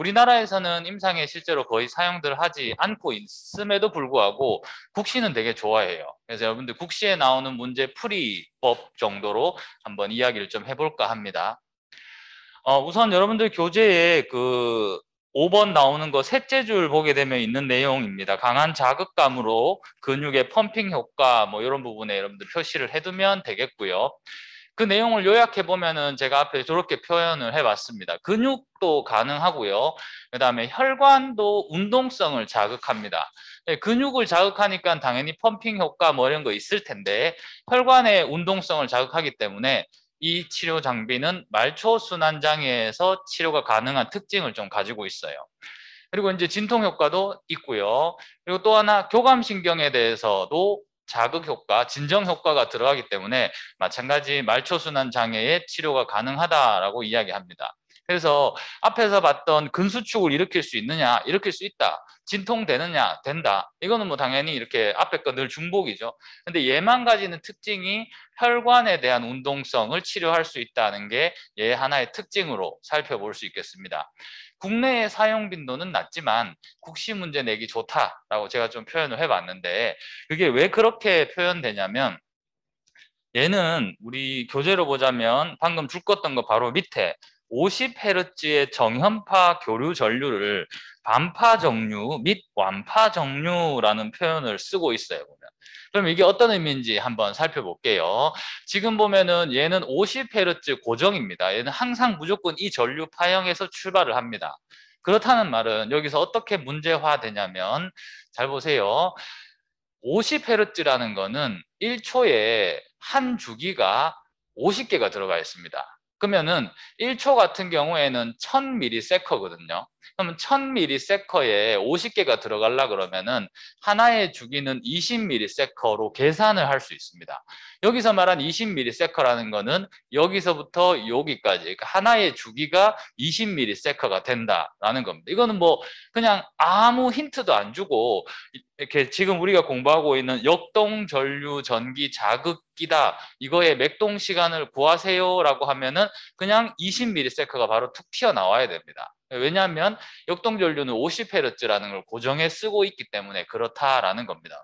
우리나라에서는 임상에 실제로 거의 사용들 하지 않고 있음에도 불구하고 국시는 되게 좋아해요. 그래서 여러분들 국시에 나오는 문제 풀이법 정도로 한번 이야기를 좀 해볼까 합니다. 우선 여러분들 교재에 그 5번 나오는 거 셋째 줄 보게 되면 있는 내용입니다. 강한 자극감으로 근육의 펌핑 효과 뭐 이런 부분에 여러분들 표시를 해두면 되겠고요. 그 내용을 요약해 보면은 제가 앞에 저렇게 표현을 해봤습니다. 근육도 가능하고요. 그 다음에 혈관도 운동성을 자극합니다. 근육을 자극하니까 당연히 펌핑 효과 뭐 이런 거 있을 텐데 혈관의 운동성을 자극하기 때문에 이 치료 장비는 말초순환장애에서 치료가 가능한 특징을 좀 가지고 있어요. 그리고 이제 진통 효과도 있고요. 그리고 또 하나 교감신경에 대해서도 자극 효과, 진정 효과가 들어가기 때문에 마찬가지 말초순환 장애의 치료가 가능하다라고 이야기합니다. 그래서 앞에서 봤던 근수축을 일으킬 수 있느냐, 일으킬 수 있다. 진통되느냐, 된다. 이거는 뭐 당연히 이렇게 앞에 거 늘 중복이죠. 근데 얘만 가지는 특징이 혈관에 대한 운동성을 치료할 수 있다는 게 얘 하나의 특징으로 살펴볼 수 있겠습니다. 국내의 사용 빈도는 낮지만 국시 문제 내기 좋다라고 제가 좀 표현을 해봤는데 그게 왜 그렇게 표현되냐면 얘는 우리 교재로 보자면 방금 줄 껐던 거 바로 밑에 50Hz의 정현파 교류 전류를 반파 정류 및 완파 정류라는 표현을 쓰고 있어요. 보면. 그럼 이게 어떤 의미인지 한번 살펴볼게요. 지금 보면은 얘는 50Hz 고정입니다. 얘는 항상 무조건 이 전류 파형에서 출발을 합니다. 그렇다는 말은 여기서 어떻게 문제화되냐면 잘 보세요. 50Hz라는 거는 1초에 한 주기가 50개가 들어가 있습니다. 그러면은 1초 같은 경우에는 1000ms거든요. 그러면 1000ms에 50개가 들어가려 그러면은 하나의 주기는 20ms로 계산을 할 수 있습니다. 여기서 말한 20ms라는 거는 여기서부터 여기까지 그러니까 하나의 주기가 20ms가 된다라는 겁니다. 이거는 뭐 그냥 아무 힌트도 안 주고 이렇게 지금 우리가 공부하고 있는 역동전류 전기 자극기다. 이거의 맥동 시간을 구하세요라고 하면은 그냥 20ms가 바로 툭 튀어나와야 됩니다. 왜냐하면 역동전류는 50Hz라는 걸 고정해 쓰고 있기 때문에 그렇다라는 겁니다.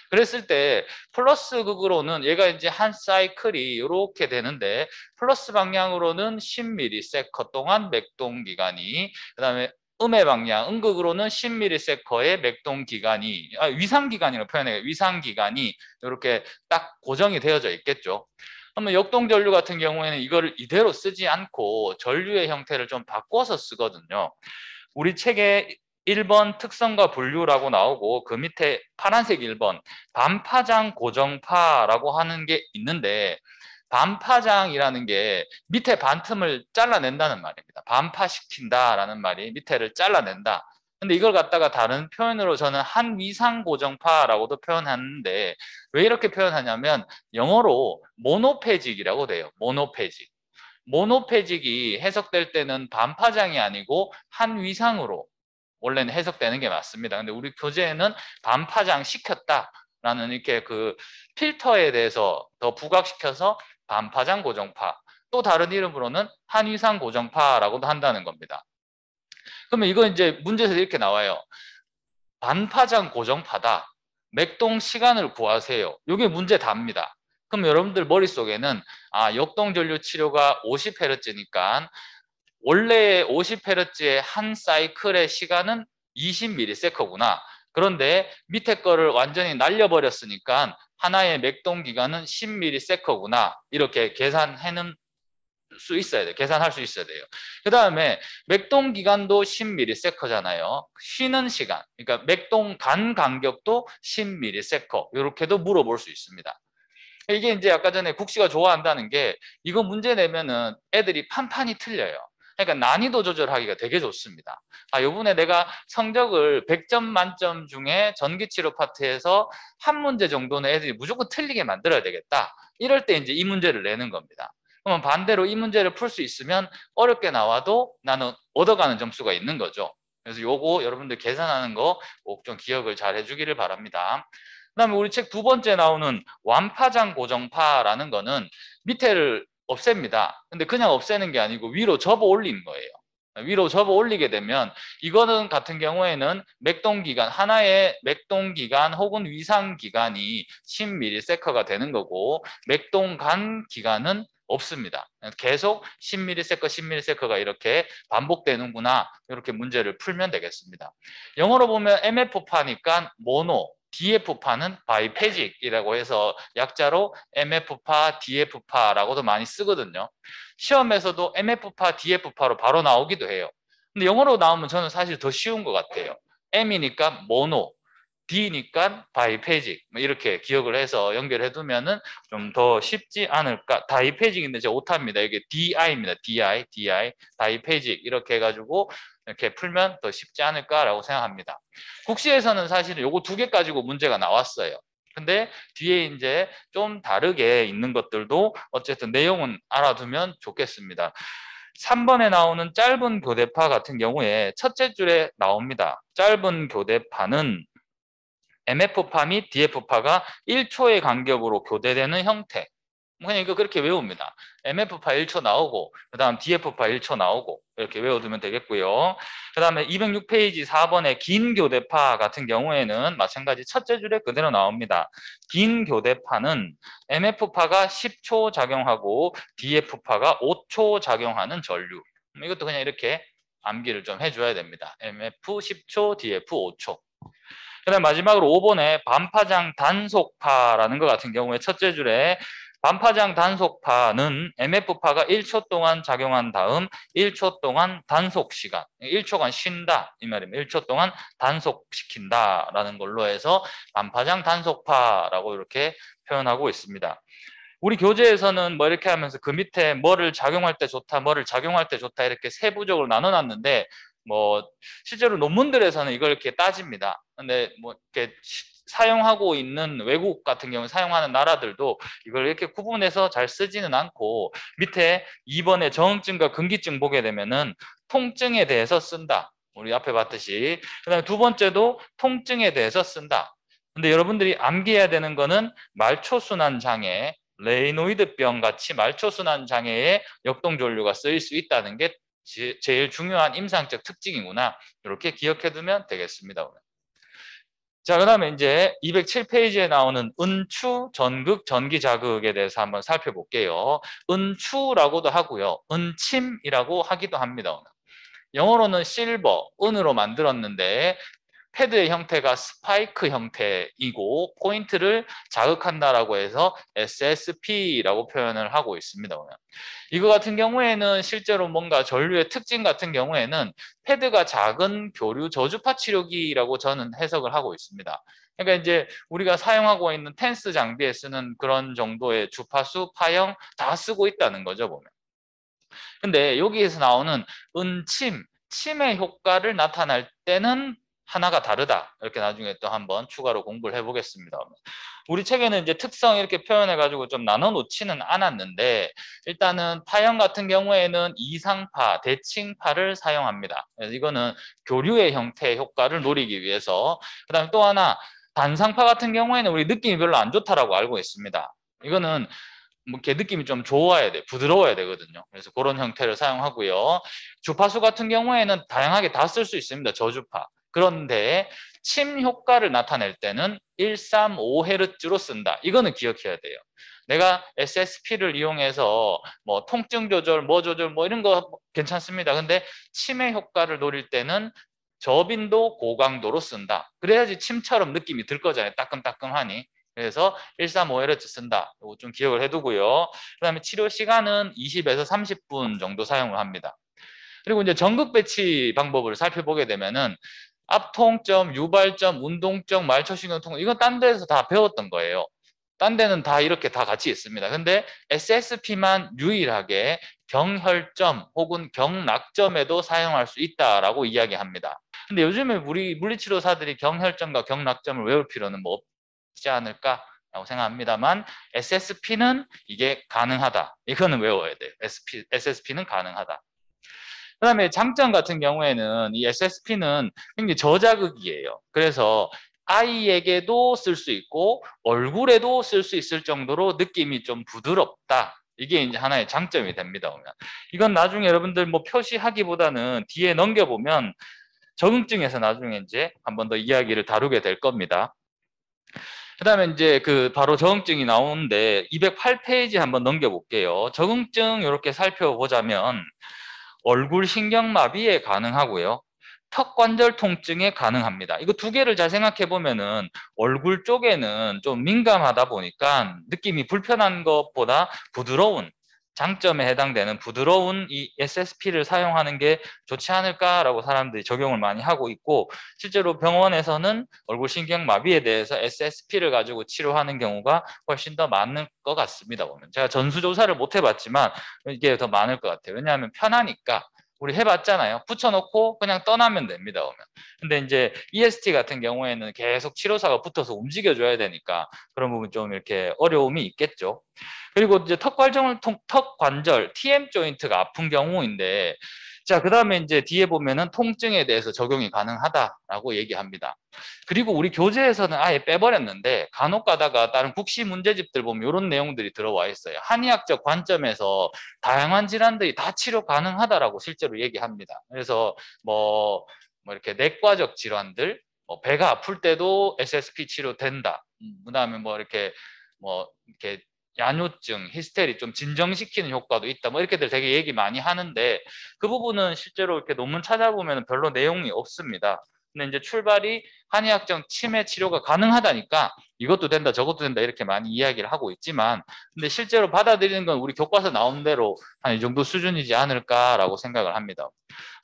그랬을 때 플러스 극으로는 얘가 이제 한 사이클이 이렇게 되는데 플러스 방향으로는 10ms 동안 맥동 기간이 그다음에 음의 방향, 음극으로는 10ms의 맥동 기간이 위상 기간이라고 표현해요. 위상 기간이 이렇게 딱 고정이 되어져 있겠죠. 그러면 역동 전류 같은 경우에는 이거를 이대로 쓰지 않고 전류의 형태를 좀 바꿔서 쓰거든요. 우리 책에 1번 특성과 분류라고 나오고 그 밑에 파란색 1번 반파장 고정파라고 하는 게 있는데 반파장이라는 게 밑에 반틈을 잘라낸다는 말입니다. 반파시킨다라는 말이 밑에를 잘라낸다. 근데 이걸 갖다가 다른 표현으로 저는 한위상 고정파라고도 표현하는데 왜 이렇게 표현하냐면 영어로 모노페직이라고 돼요. 모노페직. 모노페직이 해석될 때는 반파장이 아니고 한위상으로 원래는 해석되는 게 맞습니다. 근데 우리 교재에는 반파장 시켰다라는 이렇게 그 필터에 대해서 더 부각시켜서 반파장 고정파, 또 다른 이름으로는 한위상 고정파라고도 한다는 겁니다. 그러면 이거 이제 문제에서 이렇게 나와요. 반파장 고정파다. 맥동 시간을 구하세요. 이게 문제 답니다. 그럼 여러분들 머릿속에는 역동전류 치료가 50Hz니까 원래 50Hz의 한 사이클의 시간은 20ms구나. 그런데 밑에 거를 완전히 날려버렸으니까 하나의 맥동 기간은 10ms구나. 이렇게 계산하는 수 있어야 돼요. 계산할 수 있어야 돼요. 그 다음에 맥동 기간도 10ms잖아요. 쉬는 시간, 그러니까 맥동 간 간격도 10ms 이렇게도 물어볼 수 있습니다. 이게 이제 아까 전에 국시가 좋아한다는 게 이거 문제 내면은 애들이 판판이 틀려요. 그러니까 난이도 조절하기가 되게 좋습니다. 요번에 내가 성적을 100점 만점 중에 전기치료 파트에서 한 문제 정도는 애들이 무조건 틀리게 만들어야 되겠다. 이럴 때 이제 이 문제를 내는 겁니다. 그러면 반대로 이 문제를 풀 수 있으면 어렵게 나와도 나는 얻어가는 점수가 있는 거죠. 그래서 요거 여러분들 계산하는 거 꼭 좀 기억을 잘 해주기를 바랍니다. 그다음에 우리 책 두 번째 나오는 완파장 고정파라는 거는 밑에를 없앱니다. 근데 그냥 없애는 게 아니고 위로 접어 올리는 거예요. 위로 접어 올리게 되면 이거는 같은 경우에는 맥동기간, 하나의 맥동기간 혹은 위상기간이 10ms가 되는 거고 맥동간 기간은 없습니다. 계속 10ms, 10ms가 이렇게 반복되는구나. 이렇게 문제를 풀면 되겠습니다. 영어로 보면 MF파니까 모노, DF파는 바이페직이라고 해서 약자로 MF파, DF파라고도 많이 쓰거든요. 시험에서도 MF파, DF파로 바로 나오기도 해요. 근데 영어로 나오면 저는 사실 더 쉬운 것 같아요. M이니까 모노, D니까 바이페직 이렇게 기억을 해서 연결해 두면은 좀 더 쉽지 않을까. 다이페직인데 제가 오타입니다. 이게 DI입니다. DI, 다이페직 이렇게 해가지고 이렇게 풀면 더 쉽지 않을까라고 생각합니다. 국시에서는 사실은 요거 두 개 가지고 문제가 나왔어요. 근데 뒤에 이제 좀 다르게 있는 것들도 어쨌든 내용은 알아두면 좋겠습니다. 3번에 나오는 짧은 교대파 같은 경우에 첫째 줄에 나옵니다. 짧은 교대파는 MF파 및 DF파가 1초의 간격으로 교대되는 형태. 그냥 이거 그렇게 외웁니다. MF파 1초 나오고 그 다음 DF파 1초 나오고 이렇게 외워두면 되겠고요. 그 다음에 206페이지 4번의 긴 교대파 같은 경우에는 마찬가지 첫째 줄에 그대로 나옵니다. 긴 교대파는 MF파가 10초 작용하고 DF파가 5초 작용하는 전류. 이것도 그냥 이렇게 암기를 좀 해줘야 됩니다. MF 10초, DF 5초. 그 다음 마지막으로 5번에 반파장 단속파라는 것 같은 경우에 첫째 줄에 반파장 단속파는 MF파가 1초 동안 작용한 다음 1초 동안 단속 시간, 1초간 쉰다 이 말입니다. 1초 동안 단속시킨다라는 걸로 해서 반파장 단속파라고 이렇게 표현하고 있습니다. 우리 교재에서는 뭐 이렇게 하면서 그 밑에 뭐를 작용할 때 좋다, 뭐를 작용할 때 좋다 이렇게 세부적으로 나눠놨는데 뭐 실제로 논문들에서는 이걸 이렇게 따집니다. 근데 뭐 이렇게 사용하고 있는 외국 같은 경우 사용하는 나라들도 이걸 이렇게 구분해서 잘 쓰지는 않고 밑에 2번에 저응증과 근기증 보게 되면은 통증에 대해서 쓴다. 우리 앞에 봤듯이. 그다음에 두 번째도 통증에 대해서 쓴다. 근데 여러분들이 암기해야 되는 거는 말초순환 장애, 레이노이드병 같이 말초순환 장애에 역동전류가 쓰일 수 있다는 게 제일 중요한 임상적 특징이구나. 이렇게 기억해 두면 되겠습니다. 자, 그 다음에 이제 207페이지에 나오는 은추, 전극, 전기자극에 대해서 한번 살펴볼게요. 은추라고도 하고요. 은침이라고 하기도 합니다. 영어로는 실버, 은으로 만들었는데 패드의 형태가 스파이크 형태이고 포인트를 자극한다라고 해서 SSP라고 표현을 하고 있습니다. 이거 같은 경우에는 실제로 뭔가 전류의 특징 같은 경우에는 패드가 작은 교류 저주파 치료기라고 저는 해석을 하고 있습니다. 그러니까 이제 우리가 사용하고 있는 텐스 장비에 쓰는 그런 정도의 주파수, 파형 다 쓰고 있다는 거죠, 보면. 근데 여기에서 나오는 은침, 침의 효과를 나타날 때는 하나가 다르다. 이렇게 나중에 또 한번 추가로 공부를 해보겠습니다. 우리 책에는 이제 특성 이렇게 표현해가지고 좀 나눠 놓지는 않았는데 일단은 파형 같은 경우에는 이상파, 대칭파를 사용합니다. 그래서 이거는 교류의 형태의 효과를 노리기 위해서. 그다음에 또 하나 단상파 같은 경우에는 우리 느낌이 별로 안 좋다라고 알고 있습니다. 이거는 뭐 이렇게 느낌이 좀 좋아야 돼, 부드러워야 되거든요. 그래서 그런 형태를 사용하고요. 주파수 같은 경우에는 다양하게 다 쓸 수 있습니다. 저주파. 그런데 침 효과를 나타낼 때는 135Hz로 쓴다. 이거는 기억해야 돼요. 내가 SSP를 이용해서 뭐 통증 조절, 뭐 조절, 뭐 이런 거 괜찮습니다. 근데 침의 효과를 노릴 때는 저빈도 고강도로 쓴다. 그래야지 침처럼 느낌이 들 거잖아요. 따끔따끔하니. 그래서 135Hz 쓴다. 이거 좀 기억을 해두고요. 그 다음에 치료 시간은 20에서 30분 정도 사용을 합니다. 그리고 이제 전극 배치 방법을 살펴보게 되면은 압통점, 유발점, 운동점, 말초신경통증 이건 딴 데서 다 배웠던 거예요. 딴 데는 다 이렇게 다 같이 있습니다. 근데 SSP만 유일하게 경혈점 혹은 경락점에도 사용할 수 있다라고 이야기합니다. 근데 요즘에 우리 물리치료사들이 경혈점과 경락점을 외울 필요는 뭐 없지 않을까라고 생각합니다만 SSP는 이게 가능하다. 이거는 외워야 돼요. SSP는 가능하다. 그 다음에 장점 같은 경우에는 이 SSP는 굉장히 저자극이에요. 그래서 아이에게도 쓸 수 있고 얼굴에도 쓸 수 있을 정도로 느낌이 좀 부드럽다. 이게 이제 하나의 장점이 됩니다. 보면. 이건 나중에 여러분들 뭐 표시하기보다는 뒤에 넘겨보면 적응증에서 나중에 이제 한 번 더 이야기를 다루게 될 겁니다. 그다음에 이제 그 바로 적응증이 나오는데 208페이지 한번 넘겨볼게요. 적응증 이렇게 살펴보자면 얼굴 신경마비에 가능하고요. 턱 관절 통증에 가능합니다. 이거 두 개를 잘 생각해 보면은 얼굴 쪽에는 좀 민감하다 보니까 느낌이 불편한 것보다 부드러운 장점에 해당되는 부드러운 이 SSP를 사용하는 게 좋지 않을까라고 사람들이 적용을 많이 하고 있고, 실제로 병원에서는 얼굴 신경 마비에 대해서 SSP를 가지고 치료하는 경우가 훨씬 더 많을 것 같습니다. 보면 제가 전수조사를 못 해봤지만 이게 더 많을 것 같아요. 왜냐하면 편하니까. 우리 해봤잖아요. 붙여놓고 그냥 떠나면 됩니다. 오면. 근데 이제 EST 같은 경우에는 계속 치료사가 붙어서 움직여줘야 되니까 그런 부분 좀 이렇게 어려움이 있겠죠. 그리고 이제 턱 관절, TM 조인트가 아픈 경우인데, 자, 그 다음에 이제 뒤에 보면은 통증에 대해서 적용이 가능하다라고 얘기합니다. 그리고 우리 교재에서는 아예 빼버렸는데 간혹 가다가 다른 국시 문제집들 보면 이런 내용들이 들어와 있어요. 한의학적 관점에서 다양한 질환들이 다 치료 가능하다라고 실제로 얘기합니다. 그래서 뭐 이렇게 내과적 질환들, 배가 아플 때도 SSP 치료 된다. 그다음에 뭐 이렇게 야뇨증, 히스테리 좀 진정시키는 효과도 있다. 뭐 이렇게들 되게 얘기 많이 하는데 그 부분은 실제로 이렇게 논문 찾아보면 별로 내용이 없습니다. 근데 이제 출발이 한의학적 치매 치료가 가능하다니까 이것도 된다 저것도 된다 이렇게 많이 이야기를 하고 있지만, 근데 실제로 받아들이는 건 우리 교과서 나온 대로 한 이 정도 수준이지 않을까라고 생각을 합니다.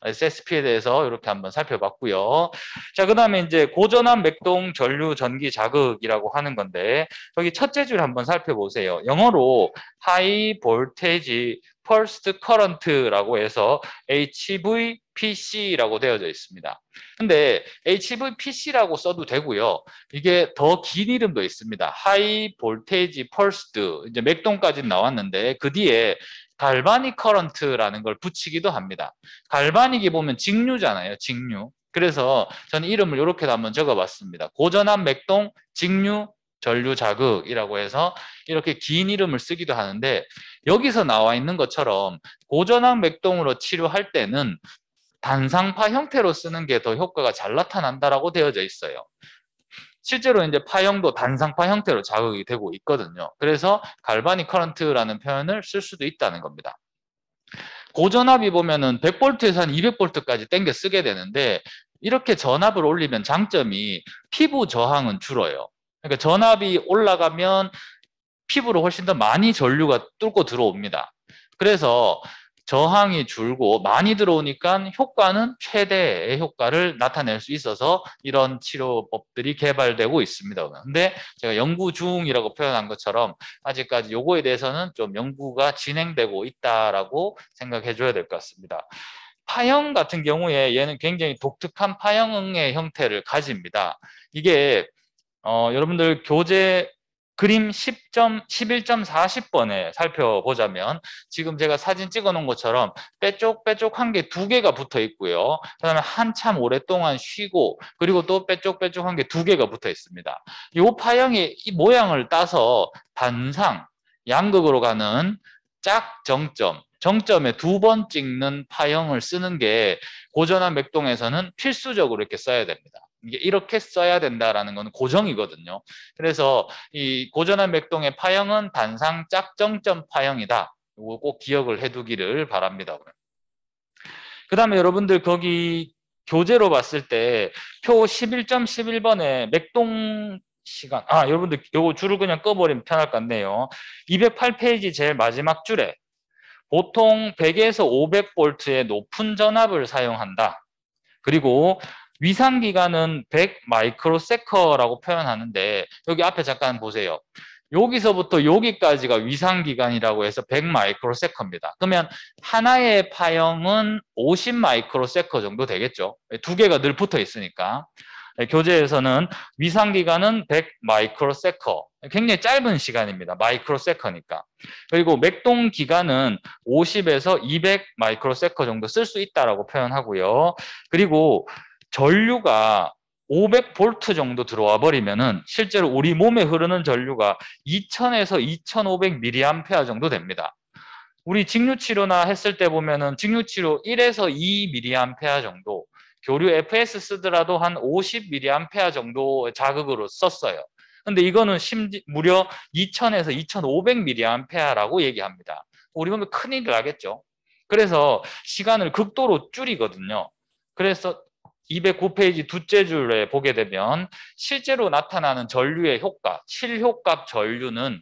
SSP에 대해서 이렇게 한번 살펴봤고요. 자, 그 다음에 이제 고전압 맥동 전류 전기 자극이라고 하는 건데, 여기 첫째 줄 한번 살펴보세요. 영어로 High Voltage Pulsed Current라고 해서 HVPC라고 되어져 있습니다. 근데 HVPC라고 써도 되고요. 이게 더 긴 이름도 있습니다. High Voltage Pulsed, 이제 맥동까지 나왔는데 그 뒤에 갈바닉 커런트라는 걸 붙이기도 합니다. 갈바닉이 보면 직류잖아요. 직류. 그래서 저는 이름을 이렇게도 한번 적어봤습니다. 고전압 맥동 직류 전류 자극이라고 해서 이렇게 긴 이름을 쓰기도 하는데, 여기서 나와 있는 것처럼 고전압 맥동으로 치료할 때는 단상파 형태로 쓰는 게 더 효과가 잘 나타난다라고 되어져 있어요. 실제로 이제 파형도 단상파 형태로 자극이 되고 있거든요. 그래서 갈바닉 커런트라는 표현을 쓸 수도 있다는 겁니다. 고전압이 보면은 100V에서 한 200V까지 땡겨 쓰게 되는데, 이렇게 전압을 올리면 장점이 피부 저항은 줄어요. 그러니까 전압이 올라가면 피부로 훨씬 더 많이 전류가 뚫고 들어옵니다. 그래서 저항이 줄고 많이 들어오니까 효과는 최대의 효과를 나타낼 수 있어서 이런 치료법들이 개발되고 있습니다. 근데 제가 연구 중이라고 표현한 것처럼 아직까지 요거에 대해서는 좀 연구가 진행되고 있다라고 생각해 줘야 될 것 같습니다. 파형 같은 경우에 얘는 굉장히 독특한 파형의 형태를 가집니다. 이게 여러분들 교재 그림 11.40번에 살펴보자면 지금 제가 사진 찍어 놓은 것처럼 빼쪽빼쪽한 게 두 개가 붙어 있고요. 그 다음에 한참 오랫동안 쉬고, 그리고 또 빼쪽빼쪽한 게 두 개가 붙어 있습니다. 이 파형의 이 모양을 따서 단상, 양극으로 가는 짝 정점, 정점에 두 번 찍는 파형을 쓰는 게 고전압 맥동에서는 필수적으로 이렇게 써야 됩니다. 이게 이렇게 써야 된다라는 건 고정이거든요. 그래서 이 고전압 맥동의 파형은 단상 짝정점 파형이다. 이거 꼭 기억을 해두기를 바랍니다. 그 다음에 여러분들 거기 교재로 봤을 때 표 11.11번에 맥동 시간, 여러분들 요거 줄을 그냥 꺼버리면 편할 것 같네요. 208페이지 제일 마지막 줄에 보통 100에서 500V의 높은 전압을 사용한다. 그리고 위상기간은 100 마이크로세커라고 표현하는데, 여기 앞에 잠깐 보세요. 여기서부터 여기까지가 위상기간이라고 해서 100 마이크로세커입니다. 그러면 하나의 파형은 50 마이크로세커 정도 되겠죠. 두 개가 늘 붙어 있으니까. 교재에서는 위상기간은 100 마이크로세커. 굉장히 짧은 시간입니다. 마이크로세커니까. 그리고 맥동 기간은 50에서 200 마이크로세커 정도 쓸 수 있다라고 표현하고요. 그리고 전류가 500V 정도 들어와 버리면은 실제로 우리 몸에 흐르는 전류가 2000에서 2500mA 정도 됩니다. 우리 직류치료나 했을 때 보면은 직류치료 1에서 2mA 정도, 교류 FS 쓰더라도 한 50mA 정도 자극으로 썼어요. 근데 이거는 무려 2000에서 2500mA라고 얘기합니다. 우리 보면 큰일 나겠죠. 그래서 시간을 극도로 줄이거든요. 그래서 209페이지 둘째 줄에 보게 되면 실제로 나타나는 전류의 효과, 실효값 전류는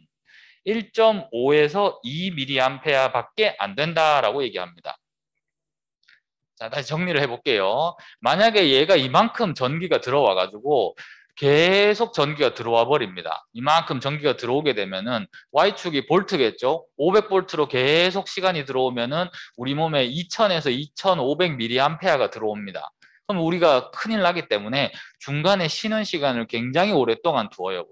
1.5에서 2mA 밖에 안 된다라고 얘기합니다. 자, 다시 정리를 해볼게요. 만약에 얘가 이만큼 전기가 들어와 가지고 계속 전기가 들어와 버립니다. 이만큼 전기가 들어오게 되면은 Y축이 볼트겠죠. 500볼트로 계속 시간이 들어오면은 우리 몸에 2000에서 2500mA가 들어옵니다. 그럼 우리가 큰일 나기 때문에 중간에 쉬는 시간을 굉장히 오랫동안 두어요.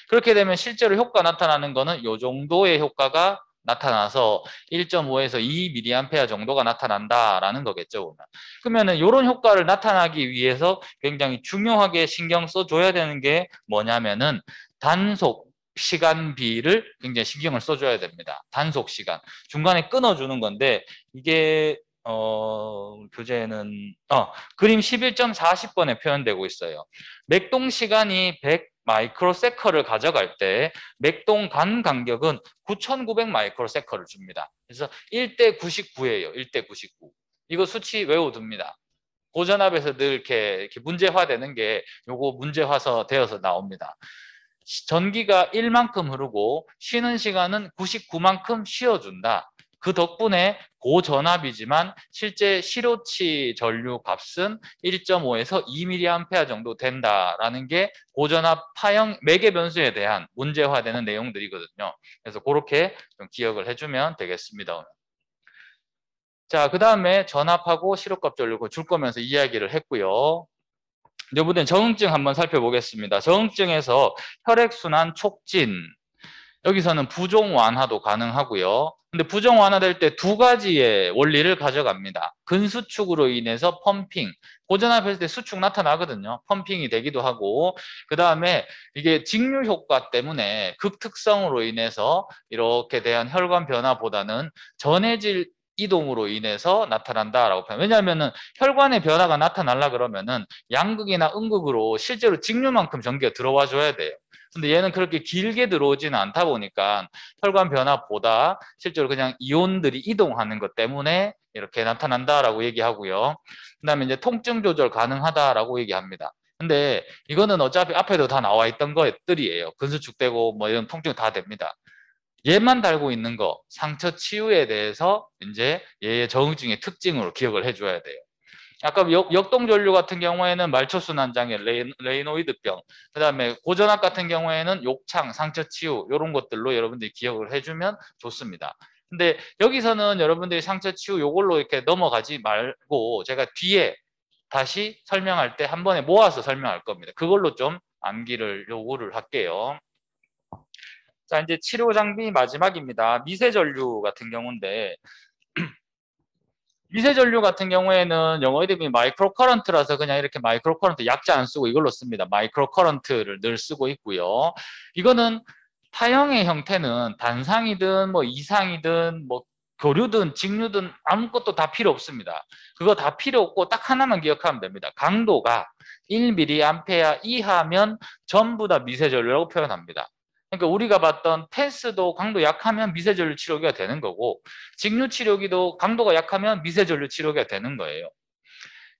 그렇게 되면 실제로 효과 나타나는 거는 이 정도의 효과가 나타나서 1.5에서 2mA 정도가 나타난다라는 거겠죠. 그러면은 이런 효과를 나타나기 위해서 굉장히 중요하게 신경 써줘야 되는 게 뭐냐면은 단속 시간비를 굉장히 신경을 써줘야 됩니다. 단속 시간. 중간에 끊어주는 건데 이게 교재는 그림 11.40번에 표현되고 있어요. 맥동 시간이 100 마이크로세커를 가져갈 때 맥동 간 간격은 9,900 마이크로세커를 줍니다. 그래서 1대 99예요. 1대 99. 이거 수치 외워둡니다. 고전압에서 늘 이렇게 문제화되는 게 요거 문제화서 되어서 나옵니다. 전기가 1만큼 흐르고 쉬는 시간은 99만큼 쉬어준다. 그 덕분에 고전압이지만 실제 실효치 전류 값은 1.5에서 2mA 정도 된다라는 게 고전압 파형 매개 변수에 대한 문제화되는 내용들이거든요. 그래서 그렇게 좀 기억을 해주면 되겠습니다. 자, 그 다음에 전압하고 실효값 전류 줄 거면서 이야기를 했고요. 이번엔 적응증 한번 살펴보겠습니다. 적응증에서 혈액순환 촉진, 여기서는 부종 완화도 가능하고요. 근데 부종 완화될 때 두 가지의 원리를 가져갑니다. 근수축으로 인해서 펌핑, 고전압했을 때 수축 나타나거든요. 펌핑이 되기도 하고, 그 다음에 이게 직류 효과 때문에 극특성으로 인해서 이렇게 대한 혈관 변화보다는 전해질 이동으로 인해서 나타난다라고 표현. 왜냐하면은 혈관의 변화가 나타나려 그러면은 양극이나 음극으로 실제로 직류만큼 전기가 들어와 줘야 돼요. 근데 얘는 그렇게 길게 들어오지는 않다 보니까 혈관 변화보다 실제로 그냥 이온들이 이동하는 것 때문에 이렇게 나타난다라고 얘기하고요. 그다음에 이제 통증 조절 가능하다라고 얘기합니다. 근데 이거는 어차피 앞에도 다 나와 있던 것들이에요. 근수축되고 뭐 이런 통증 다 됩니다. 얘만 달고 있는 거, 상처 치유에 대해서 이제 얘의 적응증의 특징으로 기억을 해줘야 돼요. 아까 역동전류 같은 경우에는 말초순환장애, 레이노이드병, 그 다음에 고전압 같은 경우에는 욕창, 상처 치유 이런 것들로 여러분들이 기억을 해주면 좋습니다. 근데 여기서는 여러분들이 상처 치유 요걸로 이렇게 넘어가지 말고 제가 뒤에 다시 설명할 때 한 번에 모아서 설명할 겁니다. 그걸로 좀 암기를 요구를 할게요. 자, 이제 치료 장비 마지막입니다. 미세전류 같은 경우인데 미세전류 같은 경우에는 영어 이름이 마이크로 커런트라서 그냥 이렇게 마이크로 커런트 약자 안 쓰고 이걸로 씁니다. 마이크로 커런트를 늘 쓰고 있고요. 이거는 파형의 형태는 단상이든 뭐 이상이든 뭐 교류든 직류든 아무것도 다 필요 없습니다. 그거 다 필요 없고 딱 하나만 기억하면 됩니다. 강도가 1mA 이하면 전부 다 미세전류라고 표현합니다. 그러니까 우리가 봤던 텐스도 강도 약하면 미세전류 치료기가 되는 거고 직류 치료기도 강도가 약하면 미세전류 치료기가 되는 거예요.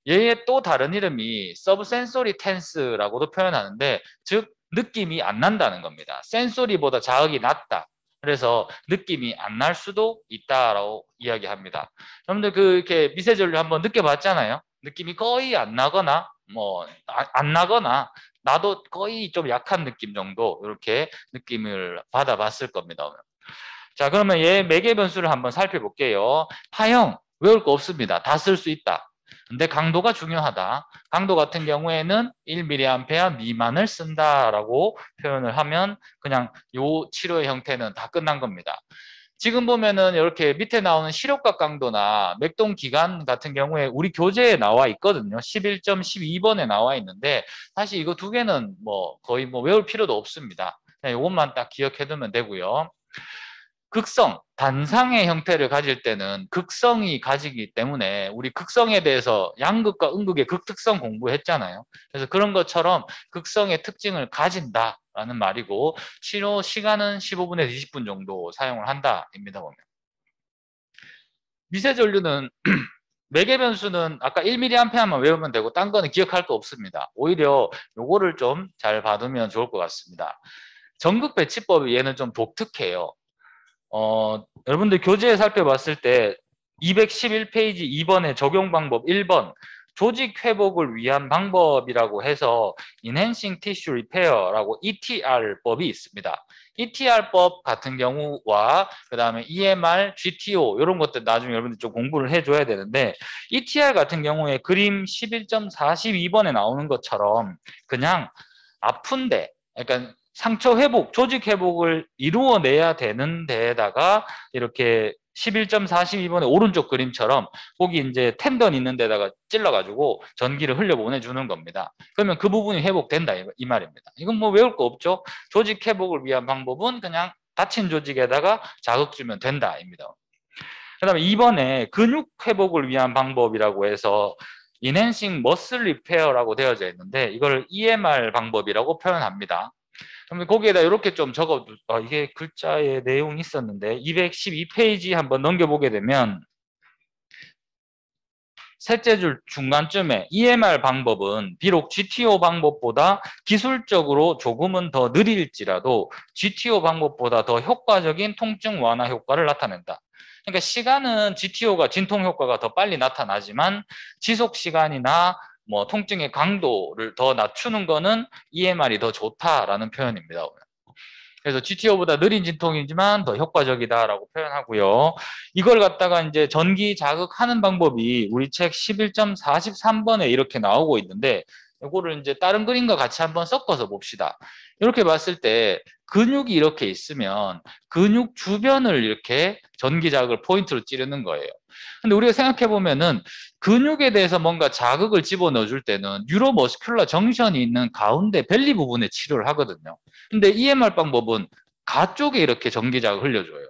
얘의 또 다른 이름이 서브센소리 텐스라고도 표현하는데 즉 느낌이 안 난다는 겁니다. 센소리보다 자극이 낮다. 그래서 느낌이 안 날 수도 있다라고 이야기합니다. 여러분들 이렇게 미세전류 한번 느껴봤잖아요. 느낌이 거의 안 나거나 뭐 안 나거나 나도 거의 좀 약한 느낌 정도 이렇게 느낌을 받아봤을 겁니다. 자, 그러면 얘 매개 변수를 한번 살펴볼게요. 파형 외울 거 없습니다. 다 쓸 수 있다. 근데 강도가 중요하다. 강도 같은 경우에는 1mA 미만을 쓴다라고 표현을 하면 그냥 요 치료의 형태는 다 끝난 겁니다. 지금 보면은 이렇게 밑에 나오는 시력각 강도나 맥동 기간 같은 경우에 우리 교재에 나와 있거든요. 11.12번에 나와 있는데 사실 이거 두 개는 뭐 거의 뭐 외울 필요도 없습니다. 그냥 이것만 딱 기억해 두면 되고요. 극성, 단상의 형태를 가질 때는 극성이 가지기 때문에 우리 극성에 대해서 양극과 음극의 극특성 공부했잖아요. 그래서 그런 것처럼 극성의 특징을 가진다라는 말이고 치료 시간은 15분에서 20분 정도 사용을 한다입니다. 보면. 미세전류는 매개 변수는 아까 1mA만 외우면 되고 딴 거는 기억할 거 없습니다. 오히려 요거를 좀 잘 받으면 좋을 것 같습니다. 전극 배치법이 얘는 좀 독특해요. 여러분들 교재에 살펴봤을 때 211페이지 2번의 적용 방법 1번 조직 회복을 위한 방법이라고 해서 Enhancing Tissue Repair라고 ETR법이 있습니다. ETR법 같은 경우와 그 다음에 EMR, GTO 이런 것들 나중에 여러분들 좀 공부를 해줘야 되는데 ETR 같은 경우에 그림 11.42번에 나오는 것처럼 그냥 아픈데 그러니까 상처 회복, 조직 회복을 이루어내야 되는 데에다가 이렇게 11.42번의 오른쪽 그림처럼 거기 이제 텐던 있는 데다가 찔러가지고 전기를 흘려 보내주는 겁니다. 그러면 그 부분이 회복된다 이 말입니다. 이건 뭐 외울 거 없죠. 조직 회복을 위한 방법은 그냥 다친 조직에다가 자극 주면 된다입니다. 그 다음에 2번에 근육 회복을 위한 방법이라고 해서 Enhancing Muscle Repair라고 되어져 있는데 이걸 EMR 방법이라고 표현합니다. 그럼 거기에다 이렇게 좀 적어, 이게 글자의 내용이 있었는데 212페이지 한번 넘겨보게 되면 셋째 줄 중간쯤에 EMR 방법은 비록 GTO 방법보다 기술적으로 조금은 더 느릴지라도 GTO 방법보다 더 효과적인 통증 완화 효과를 나타낸다. 그러니까 시간은 GTO가 진통 효과가 더 빨리 나타나지만 지속 시간이나 뭐 통증의 강도를 더 낮추는 거는 EMR이 더 좋다라는 표현입니다. 그래서 GTO보다 느린 진통이지만 더 효과적이다라고 표현하고요. 이걸 갖다가 이제 전기 자극하는 방법이 우리 책 11.43번에 이렇게 나오고 있는데 이거를 이제 다른 그림과 같이 한번 섞어서 봅시다. 이렇게 봤을 때 근육이 이렇게 있으면 근육 주변을 이렇게 전기 자극을 포인트로 찌르는 거예요. 근데 우리가 생각해 보면은 근육에 대해서 뭔가 자극을 집어넣어 줄 때는 뉴로머스큘러 정션이 있는 가운데 벨리 부분에 치료를 하거든요. 근데 EMR 방법은 가 쪽에 이렇게 전기 자극을 흘려줘요.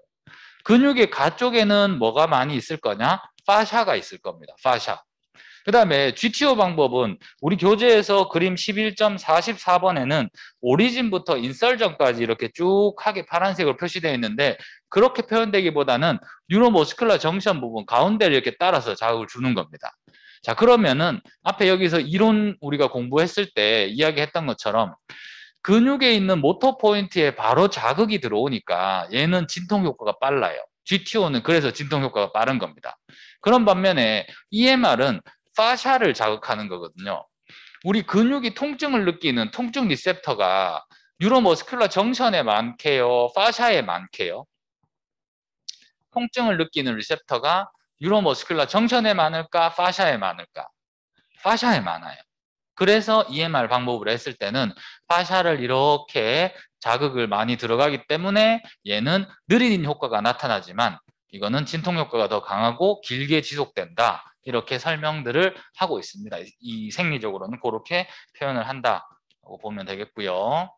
근육의 가 쪽에는 뭐가 많이 있을 거냐? 파샤가 있을 겁니다. 파샤. 그 다음에 GTO 방법은 우리 교재에서 그림 11.44번에는 오리진부터 인설전까지 이렇게 쭉 하게 파란색으로 표시되어 있는데 그렇게 표현되기보다는 뉴로머스큘러 정션 부분 가운데를 이렇게 따라서 자극을 주는 겁니다. 자, 그러면은 앞에 여기서 이론 우리가 공부했을 때 이야기했던 것처럼 근육에 있는 모터 포인트에 바로 자극이 들어오니까 얘는 진통 효과가 빨라요. GTO는 그래서 진통 효과가 빠른 겁니다. 그런 반면에 EMR은 파샤를 자극하는 거거든요. 우리 근육이 통증을 느끼는 통증 리셉터가 뉴로머스큘러 정션에 많게요? 파샤에 많게요? 통증을 느끼는 리셉터가 뉴로머스큘러 정션에 많을까? 파샤에 많을까? 파샤에 많아요. 그래서 EMR 방법으로 했을 때는 파샤를 이렇게 자극을 많이 들어가기 때문에 얘는 느린 효과가 나타나지만 이거는 진통 효과가 더 강하고 길게 지속된다. 이렇게 설명들을 하고 있습니다. 이 생리적으로는 그렇게 표현을 한다고 보면 되겠고요.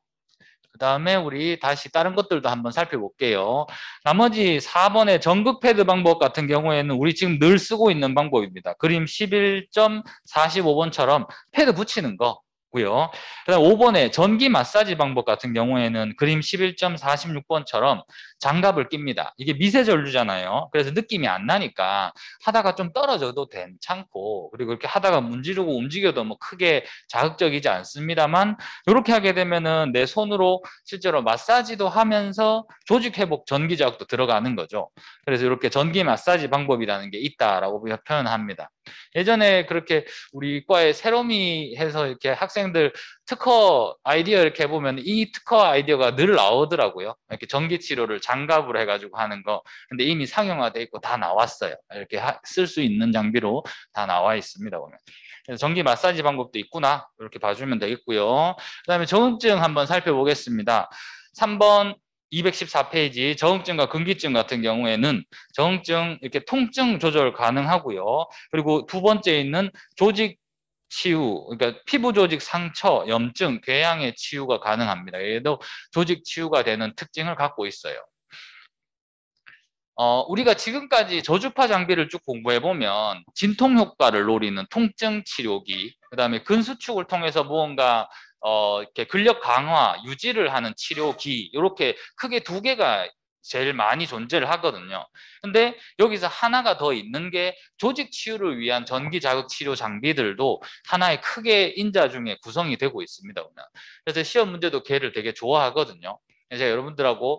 그 다음에 우리 다시 다른 것들도 한번 살펴볼게요. 나머지 4번의 전극 패드 방법 같은 경우에는 우리 지금 늘 쓰고 있는 방법입니다. 그림 11.45번처럼 패드 붙이는 거. 고요. 그다음 5번에 전기 마사지 방법 같은 경우에는 그림 11.46번처럼 장갑을 낍니다. 이게 미세 전류잖아요. 그래서 느낌이 안 나니까 하다가 좀 떨어져도 괜찮고 그리고 이렇게 하다가 문지르고 움직여도 뭐 크게 자극적이지 않습니다만 이렇게 하게 되면은 내 손으로 실제로 마사지도 하면서 조직 회복 전기 자극도 들어가는 거죠. 그래서 이렇게 전기 마사지 방법이라는 게 있다라고 표현합니다. 예전에 그렇게 우리 과에 세로미 해서 이렇게 학생들 특허 아이디어 이렇게 해보면 이 특허 아이디어가 늘 나오더라고요. 이렇게 전기 치료를 장갑으로 해가지고 하는 거. 근데 이미 상용화돼 있고 다 나왔어요. 이렇게 쓸 수 있는 장비로 다 나와 있습니다. 보면. 그래서 전기 마사지 방법도 있구나. 이렇게 봐주면 되겠고요. 그다음에 적응증 한번 살펴보겠습니다. 3번 214페이지 적응증과 근기증 같은 경우에는 적응증 이렇게 통증 조절 가능하고요. 그리고 두 번째 있는 조직 치유, 그러니까 피부 조직 상처, 염증, 궤양의 치유가 가능합니다. 얘도 조직 치유가 되는 특징을 갖고 있어요. 우리가 지금까지 저주파 장비를 쭉 공부해 보면 진통 효과를 노리는 통증 치료기, 그다음에 근수축을 통해서 무언가 이렇게 근력 강화, 유지를 하는 치료기, 이렇게 크게 두 개가 제일 많이 존재를 하거든요. 근데 여기서 하나가 더 있는 게 조직 치유를 위한 전기 자극 치료 장비들도 하나의 크게 인자 중에 구성이 되고 있습니다. 그래서 시험 문제도 걔를 되게 좋아하거든요. 제가 여러분들하고